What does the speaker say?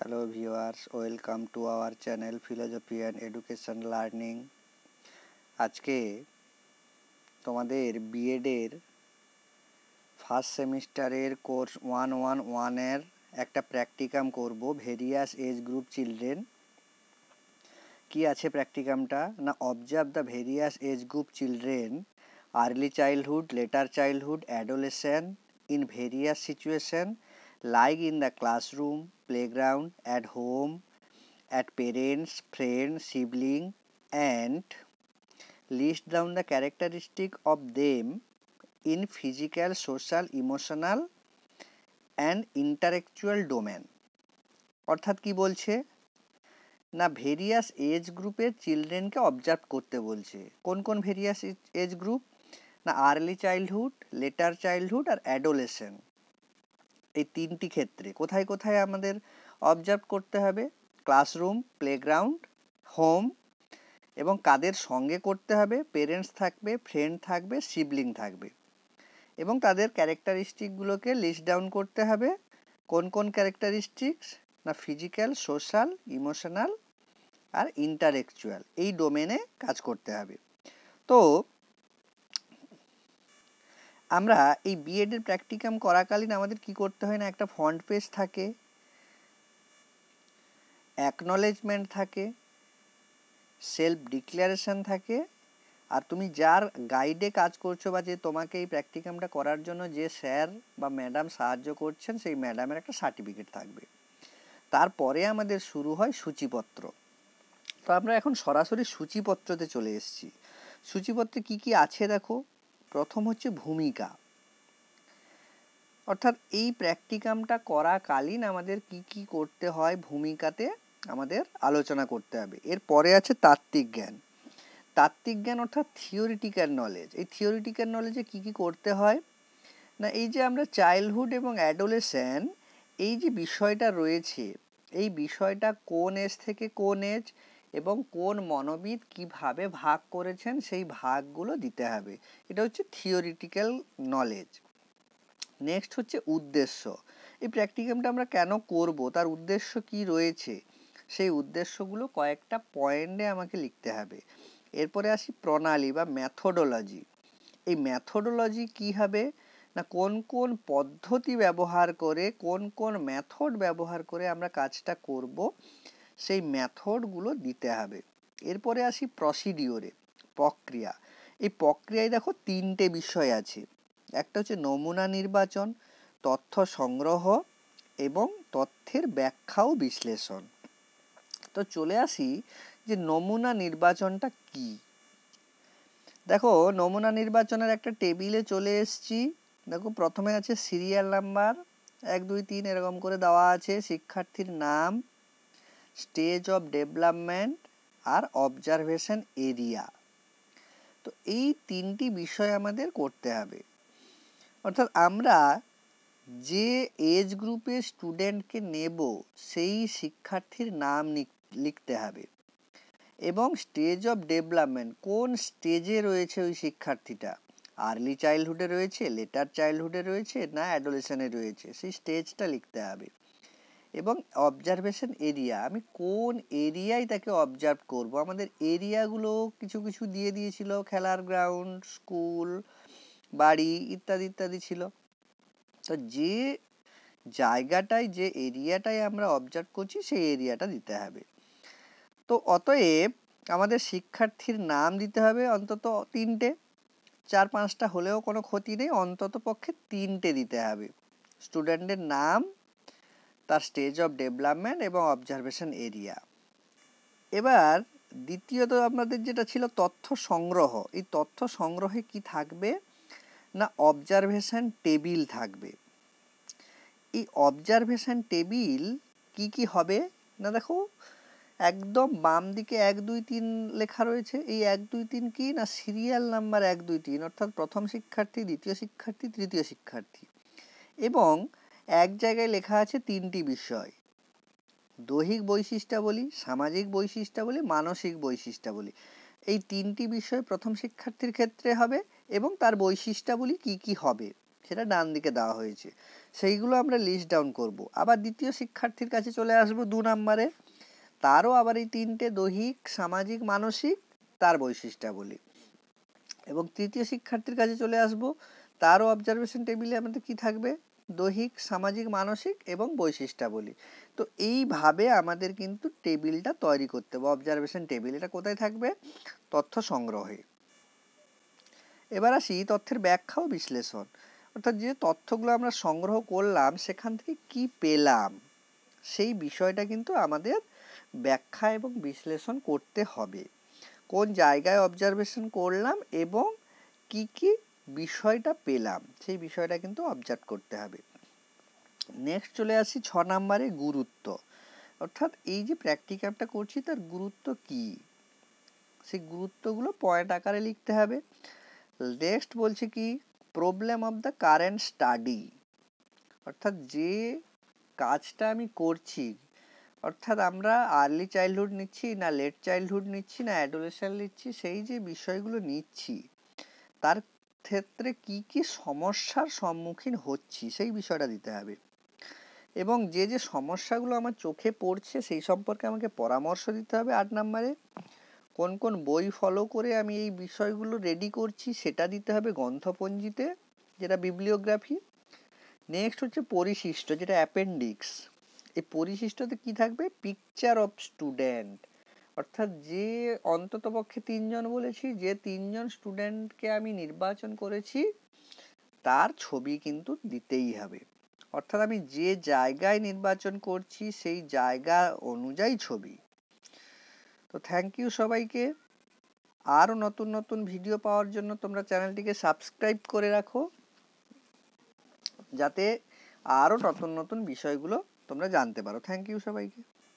Hello viewers, welcome to our channel Philosophy and Education Learning। আজকে তোমাদের বিএডের first সেমিস্টারের course 111 এর একটা প্র্যাকটিকাম করব, ভেরিয়াস এজ গ্রুপ চিলড্রেন। কি আছে প্র্যাকটিকামটা না, observe the various age group children, early childhood, later childhood, adolescent in various situation like in the classroom, playground, at home, at parents, friends, sibling, and list down the characteristic of them in physical, social, emotional and intellectual domain। অর্থাৎ কি বলছে না, various age গ্রুপের চিলড্রেনকে observe করতে বলছে। কোন কোন various age group না, আর্লি চাইল্ডহুড, লেটার চাইল্ডহুড আর অ্যাডোলেসেন্ট। এই তিনটি ক্ষেত্রে কোথায় কোথায় আমাদের অবজার্ভ করতে হবে? ক্লাসরুম, প্লেগ্রাউন্ড, হোম, এবং কাদের সঙ্গে করতে হবে? পেরেন্টস থাকবে, ফ্রেন্ড থাকবে, সিবলিং থাকবে, এবং তাদের ক্যারেক্টারিস্টিকগুলোকে লিস্ট ডাউন করতে হবে। কোন কোন ক্যারেক্টারিস্টিক্স না, ফিজিক্যাল, সোশ্যাল, ইমোশনাল আর ইন্টালেকচুয়াল, এই ডোমেনে কাজ করতে হবে। তো আমরা এই বিএডের প্র্যাকটিকাম করাকালীন আমাদের কি করতে হয় না, একটা ফ্রন্ট পেজ থাকে, অ্যাকনলেজমেন্ট থাকে, সেলফ ডিক্লারেশন থাকে, আর তুমি যার গাইডে কাজ করছো বা যে তোমাকে এই প্র্যাকটিকামটা করার জন্য যে স্যার বা ম্যাডাম সাহায্য করছেন সেই ম্যাডামের একটা সার্টিফিকেট থাকবে। তারপরে আমাদের শুরু হয় সূচিপত্র। তো আমরা এখন সরাসরি সূচিপত্রতে চলে এসেছি। সূচিপত্রে কি কি আছে দেখো। প্রথম হচ্ছে ভূমিকা, অর্থাৎ এই প্র্যাকটিকামটা করাকালীন আমাদের কি কি করতে হয় ভূমিকাতে আমাদের আলোচনা করতে হবে। এরপরে আছে তাত্ত্বিক জ্ঞান। তাত্ত্বিক জ্ঞান অর্থাৎ থিওরিটিক্যাল নলেজ। এই থিওরিটিক্যাল নলেজে কি কি করতে হয় না, এই যে আমরা চাইল্ডহুড এবং অ্যাডোলেসেন্ট এই যে বিষয়টা রয়েছে, এই বিষয়টা কোন এজ থেকে কোন এজ এবং কোন মনোবিদ কিভাবে ভাগ করেছেন সেই ভাগগুলো দিতে হবে। এটা হচ্ছে থিওরিটিক্যাল নলেজ। নেক্সট হচ্ছে উদ্দেশ্য। এই প্র্যাকটিকামটা আমরা কেন করব, তার উদ্দেশ্য কি রয়েছে, সেই উদ্দেশ্যগুলো কয়েকটা পয়েন্টে আমাকে লিখতে হবে। এরপরে আসি প্রণালী বা ম্যাথোডোলজি। এই ম্যাথোডোলজি কি হবে না, কোন কোন পদ্ধতি ব্যবহার করে, কোন কোন মেথড ব্যবহার করে আমরা কাজটা করব, সেই মেথডগুলো দিতে হবে। এরপরে আসি প্রসিডিওরে, প্রক্রিয়া। এই প্রক্রিয়ায় দেখো তিনটে বিষয় আছে। একটা হচ্ছে নমুনা নির্বাচন, তথ্য সংগ্রহ এবং তথ্যের ব্যাখ্যা ও বিশ্লেষণ। তো চলে আসি যে নমুনা নির্বাচনটা কি। দেখো, নমুনা নির্বাচনের একটা টেবিলে চলে এসেছি। দেখো, প্রথমে আছে সিরিয়াল নাম্বার 1 2 3 এরকম করে দেওয়া আছে, শিক্ষার্থীর নাম, স্টেজ অফ ডেভেলপমেন্ট আর অবজারভেশন এরিয়া। তো এই তিনটি বিষয় আমাদের করতে হবে। অর্থাৎ আমরা যে এজ গ্রুপের স্টুডেন্টকে নেব সেই শিক্ষার্থীর নাম লিখতে হবে, এবং স্টেজ অফ ডেভেলপমেন্ট কোন স্টেজে রয়েছে ওই শিক্ষার্থীটা, আর্লি চাইল্ডহুডে রয়েছে, লেটার চাইল্ডহুডে রয়েছে না অ্যাডোলেশনে রয়েছে, সেই স্টেজটা লিখতে হবে। এবং অবজারভেশন এরিয়া, আমি কোন এরিয়ায় তাকে অবজার্ভ করব। আমাদের এরিয়াগুলো কিছু কিছু দিয়ে দিয়েছিল, খেলার গ্রাউন্ড, স্কুল, বাড়ি ইত্যাদি ইত্যাদি ছিল। তো যে জায়গাটায়, যে এরিয়াটায় আমরা অবজার্ভ করছি সেই এরিয়াটা দিতে হবে। তো অতএব আমাদের শিক্ষার্থীর নাম দিতে হবে অন্তত 3টে, 4-5টা হলেও কোনো ক্ষতি নেই, অন্তত পক্ষে 3টে দিতে হবে। স্টুডেন্টের নাম, তার স্টেজ অফ ডেভেলপমেন্ট এবং অবজারভেশন এরিয়া। এবার দ্বিতীয়ত আমাদের যেটা ছিল তথ্য সংগ্রহ। এই তথ্য সংগ্রহে কি থাকবে না, অবজারভেশন টেবিল থাকবে। এই অবজারভেশন টেবিল কি কি হবে না, দেখো একদম বাম দিকে 1 2 3 লেখা রয়েছে। এই 1 2 3 কি না, সিরিয়াল নাম্বার 1 2 3, অর্থাৎ প্রথম শিক্ষার্থী, দ্বিতীয় শিক্ষার্থী, তৃতীয় শিক্ষার্থী। এবং এক জায়গায় লেখা আছে 3টি বিষয়, দৈহিক বৈশিষ্ট্যাবলী, সামাজিক বৈশিষ্ট্যাবলী, মানসিক বৈশিষ্ট্যাবলী। এই 3টি বিষয় প্রথম শিক্ষার্থীর ক্ষেত্রে হবে এবং তার বৈশিষ্ট্যাবলী কি কি হবে। সেটা ডান দিকে দেওয়া হয়েছে, সেইগুলো আমরা লিস্ট ডাউন করব। আবার দ্বিতীয় শিক্ষার্থীর কাছে চলে আসবো 2 নম্বরে, তারও আবার এই 3টে দৈহিক, সামাজিক, মানসিক তার বৈশিষ্ট্যাবলী। এবং তৃতীয় শিক্ষার্থীর কাছে চলে আসবো, তারও অবজারভেশন টেবিলে আমাদের কি থাকবে, দৈহিক, সামাজিক, মানসিক এবং বৈশিষ্ট্যাবলী। তো এইভাবে আমাদের কিন্তু টেবিলটা তৈরি করতে হবে, অবজারভেশন টেবিল। এটা কোথায় থাকবে, তথ্য সংগ্রহে। এবার আসি তথ্যের ব্যাখ্যা ও বিশ্লেষণ, অর্থাৎ যে তথ্যগুলো আমরা সংগ্রহ করলাম সেখান থেকে কি পেলাম সেই বিষয়টা কিন্তু আমাদের ব্যাখ্যা এবং বিশ্লেষণ করতে হবে। কোন জায়গায় অবজারভেশন করলাম এবং কি কি বিষয়টা পেলাম সেই বিষয়টা কিন্তু অবজার্ভ করতে হবে। নেক্সট চলে আসি 6 নম্বরে, গুরুত্ব। অর্থাৎ এই যে প্র্যাকটিক্যামটা করছি তার গুরুত্ব কি, সেই গুরুত্বগুলো পয়েন্ট আকারে লিখতে হবে। নেক্সট বলছে কি, problem of the current study, অর্থাৎ যে কাজটা আমি করছি, অর্থাৎ আমরা আর্লি চাইল্ডহুড নিচ্ছি না লেট চাইল্ডহুড নিচ্ছি না অ্যাডোলেসেন্ট নিচ্ছি, সেই যে বিষয়গুলো নিচ্ছি তার ক্ষেত্রে কি কি সমস্যার সম্মুখীন হচ্ছি সেই বিষয়টা দিতে হবে। এবং যে যে সমস্যাগুলো আমার চোখে পড়ছে সেই সম্পর্কে আমাকে পরামর্শ দিতে হবে। 8 নম্বরে, কোন কোন বই ফলো করে আমি এই বিষয়গুলো রেডি করছি সেটা দিতে হবে গ্রন্থপঞ্জিতে, যেটা বিবলিওগ্রাফি। নেক্সট হচ্ছে পরিশিষ্ট, যেটা অ্যাপেন্ডিক্স। এই পরিশিষ্টতে কি থাকবে, পিকচার অফ স্টুডেন্ট, অর্থাৎ যে অন্ততপক্ষে 3 জন বলেছি, যে 3 জন স্টুডেন্টকে আমি নির্বাচন করেছি তার ছবি কিন্তু দিতেই হবে। অর্থাৎ আমি যে জায়গায় নির্বাচন করছি সেই জায়গা অনুযায়ী ছবি। তো থ্যাংক ইউ সবাইকে। আরও নতুন নতুন ভিডিও পাওয়ার জন্য তোমরা চ্যানেলটিকে সাবস্ক্রাইব করে রাখো, যাতে আরও নতুন নতুন বিষয়গুলো তোমরা জানতে পারো। থ্যাংক ইউ সবাইকে।